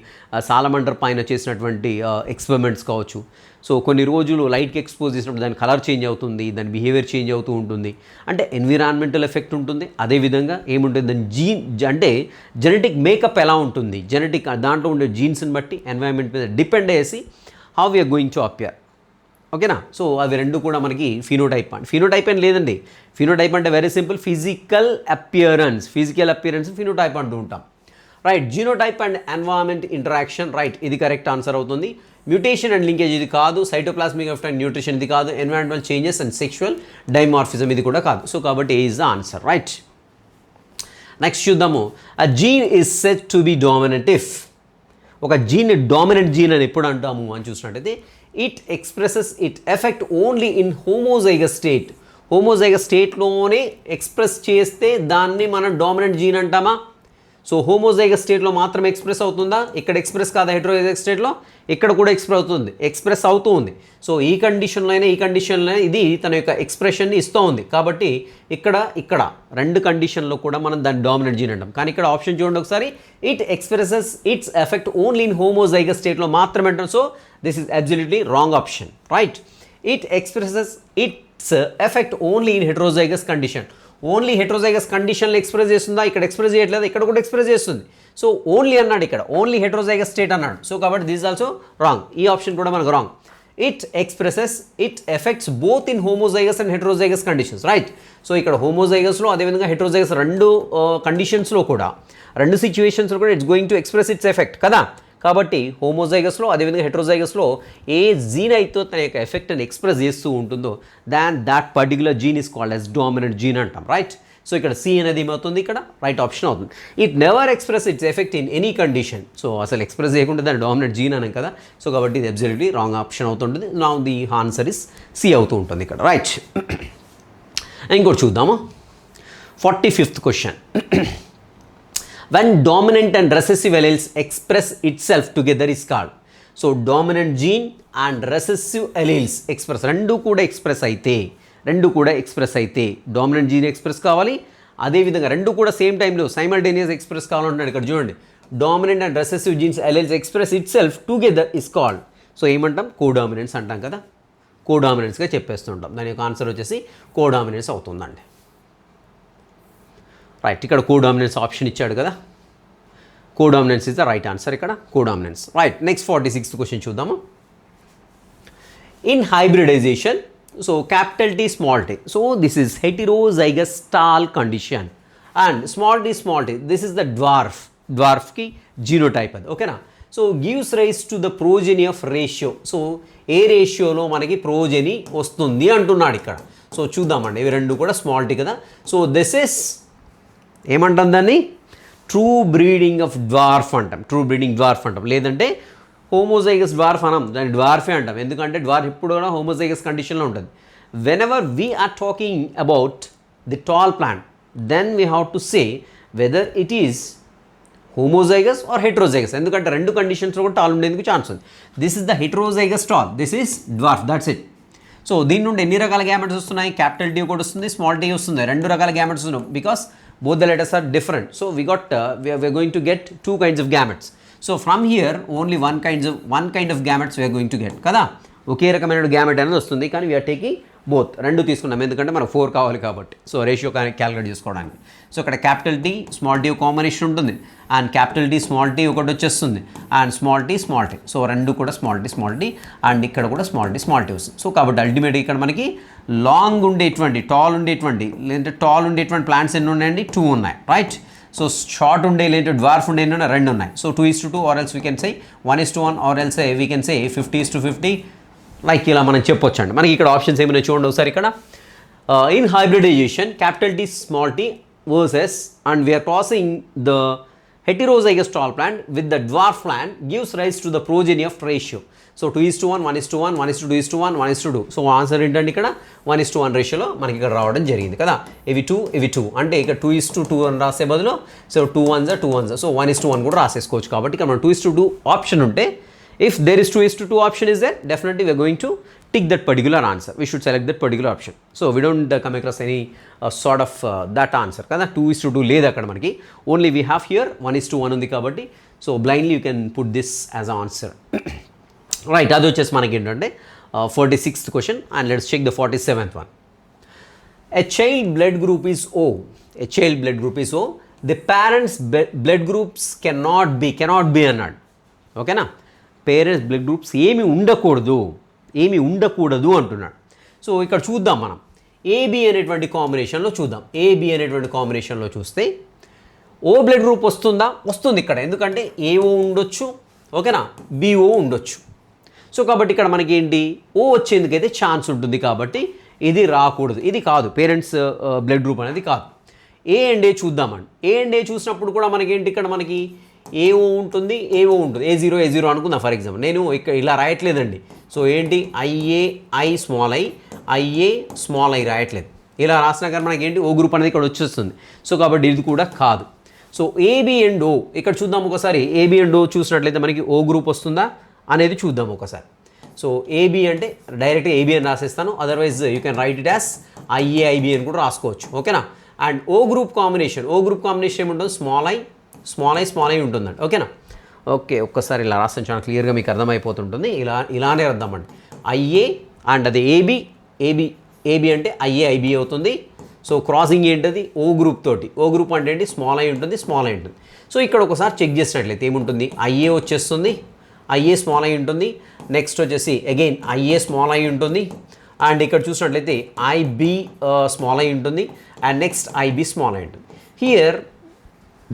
సాలమండర్ పైన చేసినటువంటి ఎక్స్పెరిమెంట్స్ కావచ్చు. సో కొన్ని రోజులు లైట్కి ఎక్స్పోజ్ చేసినప్పుడు దాని కలర్ చేంజ్ అవుతుంది, దాని బిహేవియర్ చేంజ్ అవుతూ ఉంటుంది. అంటే ఎన్విరాన్మెంటల్ ఎఫెక్ట్ ఉంటుంది. అదేవిధంగా ఏముంటుంది, దాని అంటే జెనెటిక్ మేకప్ ఎలా ఉంటుంది, జెనెటిక్ దాంట్లో ఉండే జీన్స్ని బట్టి ఎన్వైరన్మెంట్ మీద డిపెండ్ అయ్యేసి how we're going to appear. ఓకేనా. సో అవి రెండు కూడా మనకి ఫినోటైప్ ఏం లేదండి. ఫినోటైప్ అంటే very simple, physical appearance phenotype అంటూ ఉంటాం, right. Genotype and environment interaction, right, ఇది కరెక్ట్ ఆన్సర్ అవుతుంది. మ్యూటేషన్ అండ్ లింకేజ్ ఇది కాదు. సైటోప్లాస్మిక్ ఎఫెక్ట్ అండ్ న్యూట్రిషన్ ఇది కాదు. Environmental changes and sexual dimorphism ఇది కూడా కాదు. సో కాబట్టి A is the answer, right. Next చూద్దాము, a gene is said to be dominant if. ఒక జీన్ డామినెంట్ జీన్ అని ఎప్పుడు అంటాము అని చూసినట్టయితే it expresses it effect only in homozygous స్టేట్లోనే ఎక్స్ప్రెస్ చేస్తే దాన్ని మనం డామినెంట్ జీన్ అంటామా. సో హోమోజైగస్ స్టేట్లో మాత్రమే ఎక్స్ప్రెస్ అవుతుందా, ఇక్కడ ఎక్స్ప్రెస్ కాదా, హెటెరోజైగస్ స్టేట్లో ఇక్కడ కూడా ఎక్స్ప్రెస్ అవుతూ ఉంది. సో ఈ కండిషన్లో ఇది తన యొక్క ఎక్స్ప్రెషన్ని ఇస్తూ ఉంది. కాబట్టి ఇక్కడ 2 కండిషన్లో కూడా మనం దాన్ని డామినెంట్ జీన్ అంటాం. కానీ ఇక్కడ ఆప్షన్ చూడండి ఒకసారి, it expresses its effect only in homozygous స్టేట్లో మాత్రమే అంటాం. So this is absolutely wrong option, right. It expresses its effect only in heterozygous condition. Only heterozygous కండిషన్లో ఎక్స్ప్రెస్ చేస్తుందా, ఇక్కడ ఎక్స్ప్రెస్ చేయట్లేదు, ఇక్కడ కూడా ఎక్స్ప్రెస్ చేస్తుంది. సో ఓన్లీ అన్నాడు, ఇక్కడ ఓన్లీ హెటెరోజైగస్ స్టేట్ అన్నాడు. సో కాబట్టి దిస్ ఆల్సో రాంగ్, ఈ ఆప్షన్ కూడా మనకు wrong. It effects both in homozygous and heterozygous conditions, right. So ఇక్కడ హోమోజైగస్లో అదేవిధంగా హెటెరోజైగస్ 2 కండిషన్స్లో కూడా 2 సిచ్యువేషన్స్లో కూడా it's going to express its effect కదా. కాబట్టి హోమోజైగస్లో అదేవిధంగా హెటెరోజైగస్లో ఏ జీన్ అయితే తన యొక్క ఎఫెక్ట్ని ఎక్స్ప్రెస్ చేస్తూ ఉంటుందో that particular gene is called as dominant gene అంటాం, రైట్. సో ఇక్కడ సి అనేది ఏమవుతుంది, ఇక్కడ రైట్ ఆప్షన్ అవుతుంది. It never express its effect in any condition. So అసలు ఎక్స్ప్రెస్ చేయకుండా దాన్ని డామినెంట్ జీన్ అనం కదా. సో కాబట్టి ఇది అబ్సల్యూట్లీ రాంగ్ ఆప్షన్ అవుతుంటుంది. నా ది ఆన్సర్ ఇస్ సి అవుతూ ఉంటుంది ఇక్కడ, రైట్. ఇంకోటి చూద్దాము, 45th question. When dominant and recessive alleles express itself together is called. So dominant gene and recessive alleles express, రెండు కూడా ఎక్స్ప్రెస్ అయితే డామినెంట్ జీన్ ఎక్స్ప్రెస్ కావాలి, అదేవిధంగా 2 కూడా సేమ్ టైంలో సైమల్టేనియస్ ఎక్స్ప్రెస్ కావాలంటున్నాడు. ఇక్కడ చూడండి, dominant and recessive jeans alleles express it self together is called. So ఏమంటాం, కోడామినెన్స్ అంటాం కదా. కోడామినెన్స్గా చెప్పేస్తుంటాం. దాని యొక్క ఆన్సర్ వచ్చేసి కోడామినెన్స్ అవుతుందండి, రైట్. ఇక్కడ కోడామినెన్స్ ఆప్షన్ ఇచ్చాడు కదా, codominance is the right answer ఇక్కడ, codominance, right. Next 46th question చూద్దాము. In hybridization, so capital T small T, so this is heterozygous tall condition, and small T this is the dwarf డ్వార్ఫ్కి genotype అది. ఓకేనా? So gives rise to the progeny of ratio. So ఏ రేషియోలో మనకి progeny వస్తుంది అంటున్నాడు ఇక్కడ. So చూద్దామండి, ఇవి రెండు కూడా స్మాల్ టీ కదా. సో దిస్ ఇస్ ఏమంటాం దాన్ని? ట్రూ బ్రీడింగ్ ఆఫ్ డ్వార్ఫ్ అంటాం. ట్రూ బ్రీడింగ్ డ్వార్ఫ్ అంటాం. లేదంటే హోమోజైగస్ డ్వార్ఫ్ అనం, దాన్ని డ్వార్ఫే అంటాం. ఎందుకంటే డ్వార్ఫ్ ఇప్పుడు కూడా హోమోజైగస్ కండిషన్లో ఉంటుంది. Whenever we are talking about the tall plant, then we have to say whether it is homozygous or heterozygous. ఎందుకంటే రెండు కండిషన్స్లో కూడా టాల్ ఉండేందుకు ఛాన్స్ ఉంది. This is the heterozygous tall, this is dwarf, that's it. So దీని నుండి ఎన్ని రకాల గ్యామెట్స్ వస్తున్నాయి? క్యాపిటల్ టీ కూడా వస్తుంది, స్మాల్ టీ వస్తుంది. రెండు రకాల గ్యామెట్స్ ఉన్నాయి because both the letters are different. So we are going to get two kinds of gametes. So from here only one kind of gametes we are going to get kada. ఒకే రకమైన gamete అనేది వస్తుంది, కానీ we are taking both, రెండు తీసుకున్నాం ఎందుకంటే మనకు 4 కావాలి కాబట్టి. సో రేషియో క్యాలిక్యులేట్ చేసుకోవడానికి. సో ఇక్కడ capital T small T combination ఉంటుంది, and capital T small T ఒకటి వచ్చేస్తుంది, అండ్ స్మాల్ టీ. సో రెండు కూడా స్మాల్ టీ, అండ్ ఇక్కడ కూడా స్మాల్ టీ వస్తుంది. సో కాబట్టి అల్టిమేట్గా ఇక్కడ మనకి లాంగ్ ఉండేటువంటి, టాల్ ఉండేటువంటి, లేదంటే టాల్ ఉండేటువంటి ప్లాంట్స్ ఎన్ని ఉన్నాయండి? 2 ఉన్నాయి, రైట్. సో షార్ట్ ఉండే లేదంటే డ్వార్ఫ్ ఉండే ఎన్ని ఉన్నాయి? 2 ఉన్నాయి. So 2:2 are else we can say 1:1 are else we can say 50:50, like ఇలా మనం చెప్పొచ్చు అండి. మనకి ఇక్కడ ఆప్షన్స్ ఏమైనా చూడండి ఒకసారి ఇక్కడ. In hybridization capital T small T versus, and we're crossing the heterozygous tall plant with the dwarf plant gives rise to the progeny of ratio. So 2:1, 1:1, 1:2:1, 1:2. So answer ఏంటంటే ఇక్కడ 1:1 రేషియోలో మనకి ఇక్కడ రావడం జరిగింది కదా. ఇవి 2 అంటే ఇక్కడ 2:2 అని రాసే బదులు సో 2 1s 2 1s, సో 1:1 కూడా రాసేసుకోవచ్చు. కాబట్టి ఇక్కడ మనం 2:2 ఆప్షన్ ఉంటే, if there is 2:2 option is there, definitely we are going to tick that particular answer. We should select that particular option. So we don't come across any sort of that answer kada. 2:2 లేదు అక్కడ మనకి, only we have here 1:1 ఉంది కాబట్టి. So blindly you can put this as an answer. Right, అది వచ్చేసి మనకి ఏంటంటే 46th question, and let's check the 47th one. A child blood group is O. A child blood group is O. The parents blood groups cannot be అన్నాడు. ఓకేనా? Parents blood groups ఏమి ఉండకూడదు అంటున్నాడు. So ఇక్కడ చూద్దాం మనం ఏబి అనేటువంటి కాంబినేషన్లో చూద్దాం. ఏబి అనేటువంటి కాంబినేషన్లో చూస్తే ఓ బ్లడ్ గ్రూప్ వస్తుంది ఇక్కడ, ఎందుకంటే ఏఓ ఉండొచ్చు, ఓకేనా, బిఓ ఉండొచ్చు. సో కాబట్టి ఇక్కడ మనకి ఏంటి, ఓ వచ్చేందుకైతే ఛాన్స్ ఉంటుంది, కాబట్టి ఇది రాకూడదు, ఇది కాదు, పేరెంట్స్ బ్లడ్ గ్రూప్ అనేది కాదు. ఏ అండ్ ఏ చూద్దామండి. ఏ అండ్ ఏ చూసినప్పుడు కూడా మనకేంటి, ఇక్కడ మనకి ఏఓ ఉంటుంది, ఏఓ ఉంటుంది, A0 అనుకుందాం ఫర్ ఎగ్జాంపుల్. నేను ఇక్కడ ఇలా రాయట్లేదండి. సో ఏంటి, ఐఏ స్మాల్ ఐ రాయట్లేదు. ఇలా రాసినా కానీ మనకి ఏంటి, ఓ గ్రూప్ అనేది ఇక్కడ వచ్చేస్తుంది. సో కాబట్టి ఇది కూడా కాదు. సో ఏబి అండ్ ఓ ఇక్కడ చూద్దాం ఒకసారి. ఏబి అండ్ ఓ చూసినట్లయితే మనకి ఓ గ్రూప్ వస్తుందా అనేది చూద్దాం ఒకసారి. సో ఏబి అంటే డైరెక్ట్గా ఏబి అని రాసేస్తాను, otherwise you can write it as IAIB అని కూడా రాసుకోవచ్చు, ఓకేనా. అండ్ ఓ గ్రూప్ కాంబినేషన్ ఏముంటుంది, స్మాల్ ఐ ఉంటుందండి, ఓకేనా. ఓకే, ఒక్కసారి ఇలా రాస్తాను, చాలా క్లియర్గా మీకు అర్థమైపోతుంటుంది. ఇలానే రాద్దామండి. ఐఏ అండ్ అది ఏబి అంటే ఐఏఐబి అవుతుంది. సో క్రాసింగ్ ఏంటది, ఓ గ్రూప్ తోటి. ఓ గ్రూప్ అంటే ఏంటి, స్మాల్ ఐ ఉంటుంది. సో ఇక్కడ ఒకసారి చెక్ చేసినట్లయితే ఏముంటుంది, ఐఏ వచ్చేస్తుంది, ఐఏ స్మాల్ ఐ ఉంటుంది. నెక్స్ట్ వచ్చేసి అగైన్ ఐఏ స్మాల్ ఐ ఉంటుంది. అండ్ ఇక్కడ చూసినట్లయితే ఐబి స్మాల్ ఐ ఉంటుంది. And next IB small I ఉంటుంది. Here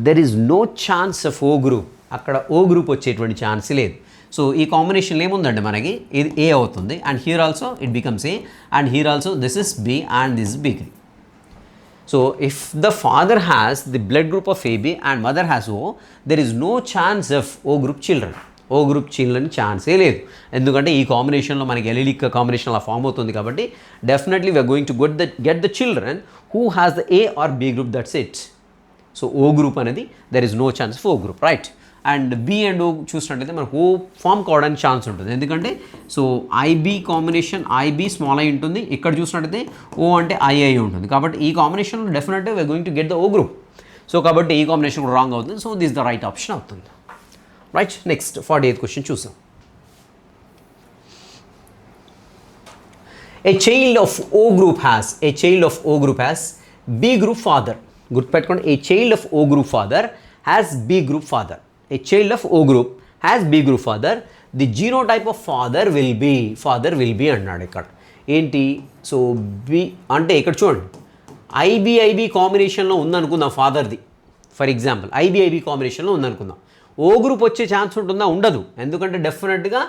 there is no chance of O group, అక్కడ ఓ గ్రూప్ వచ్చేటువంటి ఛాన్స్ లేదు. సో ఈ కాంబినేషన్లో ఏముందండి మనకి, ఇది ఏ అవుతుంది. And here also it becomes A, and here also this is B and this is B3. So if the father has the blood group of AB and mother has O, there is no chance of O group children. O group children ఛాన్సే లేదు, ఎందుకంటే ఈ కాంబినేషన్లో మనకి ఎలిలిక్ combination అలా form అవుతుంది. కాబట్టి definitely we're going to get the children who has the A or B group, that's it. So O group అనేది there is no chance of O group, right. And B and O చూసినట్లయితే మనకు O form కావడానికి chance ఉంటుంది, ఎందుకంటే so IB combination, IB small I ఉంటుంది. ఇక్కడ చూసినట్లయితే ఓ అంటే ఐఐ ఉంటుంది. కాబట్టి ఈ కాంబినేషన్లో డెఫినెట్గా we're going to get the O group. So కాబట్టి ఈ కాంబినేషన్ కూడా రాంగ్ అవుతుంది. So this the right option అవుతుంది, రైట్. నెక్స్ట్ 48th క్వశ్చన్ చూసాం. A child of O group has B group father. గుర్తుపెట్టుకోండి, a child of O group father has B group father. A child of O group has B group father. The genotype of father will be అన్నాడు ఇక్కడ. ఏంటి, so B అంటే ఇక్కడ చూడండి, IB కాంబినేషన్లో ఉందనుకుందాం for example IB కాంబినేషన్లో ఉందనుకుందాం, ఓ గ్రూప్ వచ్చే ఛాన్స్ ఉంటుందా? ఉండదు. ఎందుకంటే డెఫినెట్గా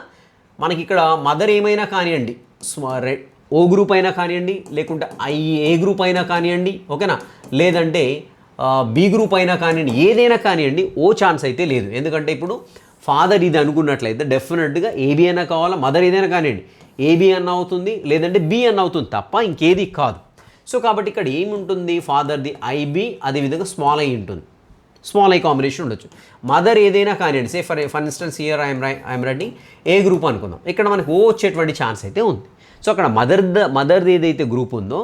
మనకి ఇక్కడ మదర్ ఏమైనా కానివ్వండి, ఓ గ్రూప్ అయినా కానివ్వండి, లేకుంటే ఏ గ్రూప్ అయినా కానివ్వండి, ఓకేనా, లేదంటే బి గ్రూప్ అయినా కానివ్వండి, ఏదైనా కానివ్వండి, ఓ ఛాన్స్ అయితే లేదు. ఎందుకంటే ఇప్పుడు ఫాదర్ ఇది అనుకున్నట్లయితే డెఫినెట్గా ఏబి అయినా కావాలా, మదర్ ఏదైనా కానివ్వండి, ఏబి అన్న అవుతుంది, లేదంటే బి అన్న అవుతుంది తప్ప ఇంకేది కాదు. సో కాబట్టి ఇక్కడ ఏముంటుంది, ఫాదర్ది ఐబి, అదేవిధంగా స్మాల్ ఐ ఉంటుంది, స్మాల్ ఐ కాంబినేషన్ ఉండొచ్చు. మదర్ ఏదైనా కానివ్వండి, say for instance here I'm writing A group అనుకుందాం, ఇక్కడ మనకు ఓ వచ్చేటువంటి ఛాన్స్ అయితే ఉంది. సో అక్కడ మదర్ది ఏదైతే గ్రూప్ ఉందో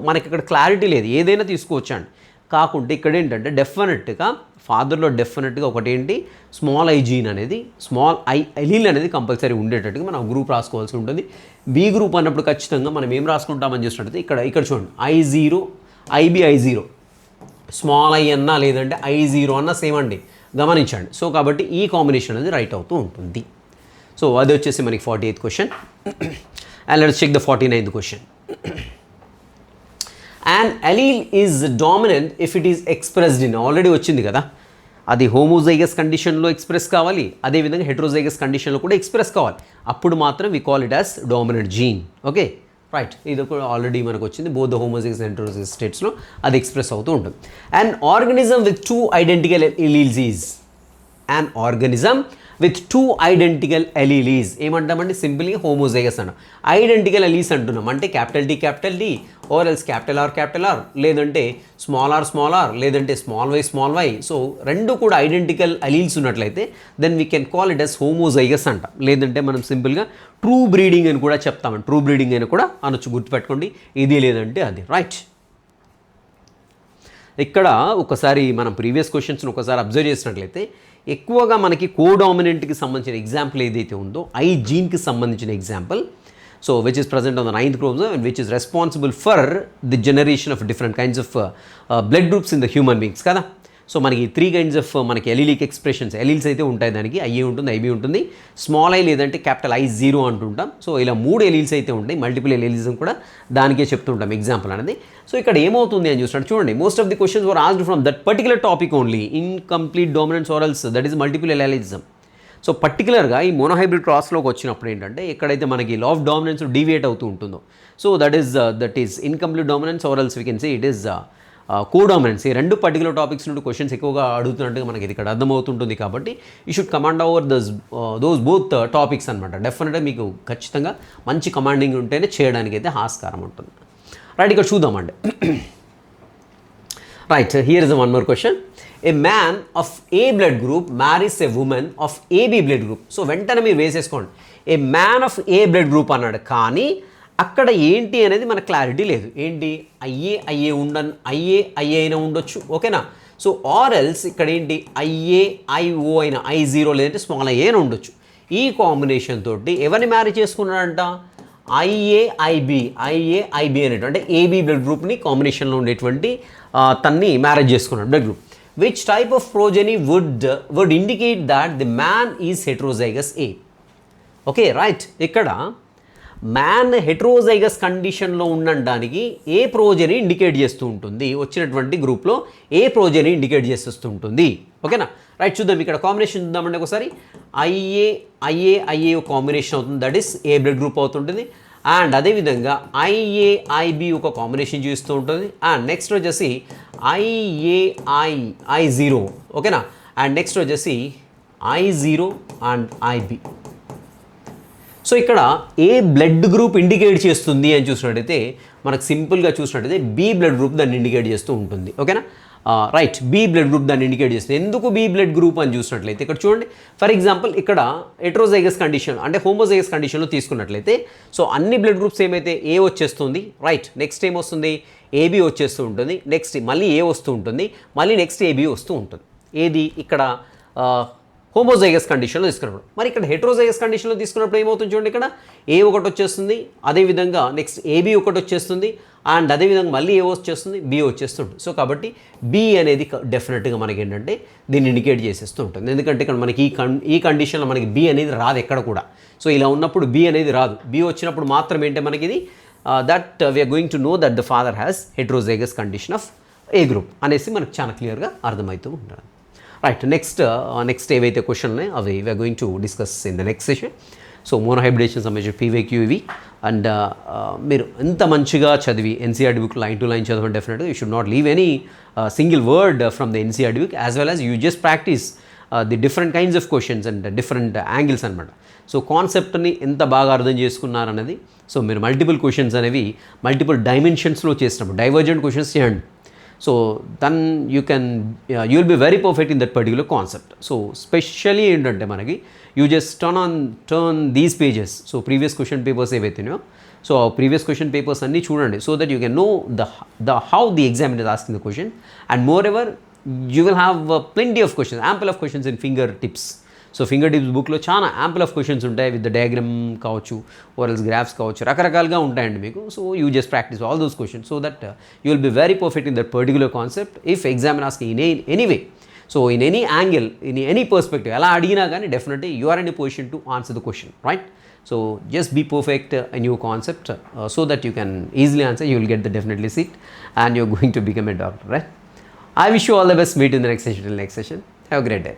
మనకి ఇక్కడ క్లారిటీ లేదు, ఏదైనా తీసుకోవచ్చండి. కాకుంటే ఇక్కడ ఏంటంటే డెఫినెట్గా ఫాదర్లో డెఫినెట్గా ఒకటి ఏంటి, స్మాల్ ఐ జీన్ అనేది, స్మాల్ ఐ ఎలీల్ అనేది కంపల్సరీ ఉండేటట్టుగా మనం గ్రూప్ రాసుకోవాల్సి ఉంటుంది. బి గ్రూప్ అన్నప్పుడు ఖచ్చితంగా మనం ఏం రాసుకుంటామని చూసినట్టయితే ఇక్కడ చూడండి I0 IB I0, small I అన్నా లేదంటే I0 అన్నా సేమ్ అండి, గమనించండి. సో కాబట్టి ఈ కాంబినేషన్ అనేది రైట్ అవుతూ ఉంటుంది. సో అది వచ్చేసి మనకి 48th question. And let's check the 49th question. An allele is dominant if it is expressed in, already వచ్చింది కదా, అది హోమోజైగస్ కండిషన్లో ఎక్స్ప్రెస్ కావాలి, అదేవిధంగా హెట్రోజైగస్ కండిషన్లో కూడా ఎక్స్ప్రెస్ కావాలి, అప్పుడు మాత్రం we call it as dominant gene. Okay right, ఇది కూడా ఆల్రెడీ మనకు వచ్చింది, both the homozygous and heterozygous స్టేట్స్లో అది ఎక్స్ప్రెస్ అవుతూ ఉంటుంది. An organism with two identical alleles is, an organism with two identical alleles ఏమంటామండి, సింపుల్గా హోమోజైగస్ అన్నాం. ఐడెంటికల్ అలీస్ అంటున్నాం అంటే capital D or else capital R, లేదంటే స్మాల్ ఆర్, లేదంటే స్మాల్ వై. సో రెండు కూడా ఐడెంటికల్ అలీల్స్ ఉన్నట్లయితే then we can call it as homozygous అంటాం. లేదంటే మనం సింపుల్గా ట్రూ బ్రీడింగ్ అని కూడా చెప్తామండి, ట్రూ బ్రీడింగ్ అని కూడా అనొచ్చు, గుర్తుపెట్టుకోండి, ఇది లేదంటే అది. రైట్, ఇక్కడ ఒకసారి మనం ప్రీవియస్ క్వశ్చన్స్ని ఒకసారి అబ్జర్వ్ చేసినట్లయితే ఎక్కువగా మనకి కోడామినెంట్కి సంబంధించిన ఎగ్జాంపుల్ ఏదైతే ఉందో ఐ జీన్కి సంబంధించిన example, so which is present on the 9th chromosome and which is responsible for the generation of different kinds of blood groups in the human beings కదా. సో మనకి 3 kinds of మనకి ఎలీలిక్ expressions, alleles అయితే ఉంటాయి, దానికి IA ఉంటుంది, IB ఉంటుంది, small I లేదంటే capital I0 అంటుంటాం. సో ఇలా 3 ఎలీల్స్ అయితే ఉంటాయి, మల్టిపుల్ ఎలీలిజం కూడా దానికే చెప్తుంటాం ఎగ్జాంపుల్ అనేది. సో ఇక్కడ ఏమవుతుంది అని చూసినట్టు చూడండి, most of the questions were asked from that particular topic only, incomplete dominance or else that is multiple allelism. So పర్టికులర్గా ఈ మోనోహైబ్రిడ్ క్రాస్లోకి వచ్చినప్పుడు ఏంటంటే ఎక్కడైతే మనకి లా ఆఫ్ డామినెన్స్ డీవియేట్ అవుతూ ఉంటుందో, so that is incomplete dominance or else we can say it is codominance. ఈ రెండు పర్టికులర్ టాపిక్స్ నుండి క్వశ్చన్స్ ఎక్కువగా అడుగుతున్నట్టుగా మనకి ఇక్కడ అర్థమవుతుంటుంది. కాబట్టి you should command over those both topics అనమాట. డెఫినెట్గా మీకు ఖచ్చితంగా మంచి కమాండింగ్ ఉంటేనే చేయడానికి అయితే ఆస్కారం ఉంటుంది. రైట్, ఇక్కడ చూద్దామండి. Right, here is one more question. A man of A blood group marries A women of AB blood group. So వెంటనే మీరు వేసేసుకోండి, ఏ man of A blood group అన్నాడు, కానీ అక్కడ ఏంటి అనేది మనకు క్లారిటీ లేదు. ఏంటి, ఐఏ ఐఏ అయినా ఉండొచ్చు, ఓకేనా. సో ఆర్ ఎల్స్ ఇక్కడ ఏంటి ఐఓ అయినా I0 లేదంటే స్మాల్ ఐఏ అయినా ఉండొచ్చు. ఈ కాంబినేషన్ తోటి ఎవరిని మ్యారీ చేసుకున్నాడంట, ఐఏఐబి అనేటువంటి అంటే ఏబీ బ్లడ్ గ్రూప్ని కాంబినేషన్లో ఉండేటువంటి తన్ని మ్యారేజ్ చేసుకున్నాడు blood group. Which type of progeny would indicate that the man is heterozygous A. Okay right, ఇక్కడ మ్యాన్ హెట్రోజైగస్ కండిషన్లో ఉండడానికి ఏ ప్రోజెనీ ఇండికేట్ చేస్తూ ఉంటుంది, వచ్చినటువంటి గ్రూప్లో ఏ ప్రోజెనీ ఇండికేట్ చేస్తూ ఉంటుంది, ఓకేనా. రైట్, చూద్దాం ఇక్కడ కాంబినేషన్ చూద్దామండి ఒకసారి. ఐఏ కాంబినేషన్ అవుతుంది, that is a blood group అవుతుంటుంది. అండ్ అదేవిధంగా ఐఏఐబి ఒక కాంబినేషన్ చూస్తూ ఉంటుంది. అండ్ నెక్స్ట్ వచ్చేసి I0, ఓకేనా. అండ్ నెక్స్ట్ వచ్చేసి I0 అండ్ ఐబి. సో ఇక్కడ ఏ బ్లడ్ గ్రూప్ ఇండికేట్ చేస్తుంది అని చూసినట్టయితే మనకు సింపుల్గా చూసినట్టయితే బి బ్లడ్ గ్రూప్ దాన్ని ఇండికేట్ చేస్తూ ఉంటుంది, ఓకేనా. రైట్, బి బ్లడ్ గ్రూప్ దాన్ని ఇండికేట్ చేస్తుంది. ఎందుకు బి బ్లడ్ గ్రూప్ అని చూసినట్లయితే ఇక్కడ చూడండి, ఫర్ ఎగ్జాంపుల్ ఇక్కడ హెట్రోజైగస్ కండిషన్ అంటే హోమోజైగస్ కండిషన్లో తీసుకున్నట్లయితే సో అన్ని బ్లడ్ గ్రూప్స్ ఏమైతే ఏ వచ్చేస్తుంది, రైట్, నెక్స్ట్ ఏం వస్తుంది, ఏబి వచ్చేస్తూ ఉంటుంది, నెక్స్ట్ మళ్ళీ ఏ వస్తూ ఉంటుంది, మళ్ళీ నెక్స్ట్ ఏబి వస్తూ ఉంటుంది. ఏది ఇక్కడ హోమోజైగస్ కండిషన్లో తీసుకున్నప్పుడు. మరి ఇక్కడ హెట్రోజైగస్ కండిషన్లో తీసుకున్నప్పుడు ఏమవుతుంది చూడండి, ఇక్కడ ఏ ఒకటి వచ్చేస్తుంది, అదేవిధంగా నెక్స్ట్ ఏబి ఒకటి వచ్చేస్తుంది, అండ్ అదేవిధంగా మళ్ళీ ఏ వచ్చేస్తుంది, బి వచ్చేస్తుంటుంది. సో కాబట్టి బి అనేది డెఫినెట్గా మనకి ఏంటంటే దీన్ని ఇండికేట్ చేసేస్తూ ఉంటుంది. ఎందుకంటే ఇక్కడ మనకి ఈ కండిషన్లో మనకి బి అనేది రాదు ఎక్కడ కూడా. సో ఇలా ఉన్నప్పుడు బి అనేది రాదు. బి వచ్చినప్పుడు మాత్రం ఏంటంటే మనకి ఇది that we're going to know that the father has heterozygous condition of A group అనేసి మనకు చాలా క్లియర్గా అర్థమవుతూ ఉంటుంది. రైట్, నెక్స్ట్ ఏవైతే క్వశ్చన్ ఉన్నాయో అవి we're going to discuss in the next session. So monohybridisation సంబంధించిన పీవైక్యూ ఇవి. అండ్ మీరు ఎంత మంచిగా చదివి NCERT book line to line చదవండి. డెఫినెట్గా you should not leave any single word from the NCERT book, as well as you just practice the different kinds of questions and different angles అనమాట. So కాన్సెప్ట్ని ఎంత బాగా అర్థం చేసుకున్నారనేది, సో మీరు మల్టిపుల్ క్వశ్చన్స్ అనేవి మల్టిపుల్ డైమెన్షన్స్లో చేసినప్పుడు డైవర్జెంట్ క్వశ్చన్స్ చేయండి. So then you will be very perfect in that particular concept. So specially ఏంటంటే మనకి you just turn these pages. So previous question papers ఏవైతున్నాయో, సో ప్రీవియస్ క్వశ్చన్ పేపర్స్ అన్నీ చూడండి, so that you can know the how the examiner is asking the question. And moreover you will have plenty of questions, ample of questions in finger tips. So finger tips బుక్లో చాలా ample of questions ఉంటాయి, with the diagram కావచ్చు, or else graphs కావచ్చు, రకరకాలుగా ఉంటాయండి మీకు. So you just practice all those questions so that you will be very perfect in that particular concept. If examiner asking in anyway, so in any angle, in any perspective, ఎలా అడిగినా కానీ definitely you are in a position to answer the question, right? So just be perfect in your concept so that you can easily answer. You will get the definitely seat and you're going to become a doctor, right? I wish you all the best. Meet in the next session. Have a great day.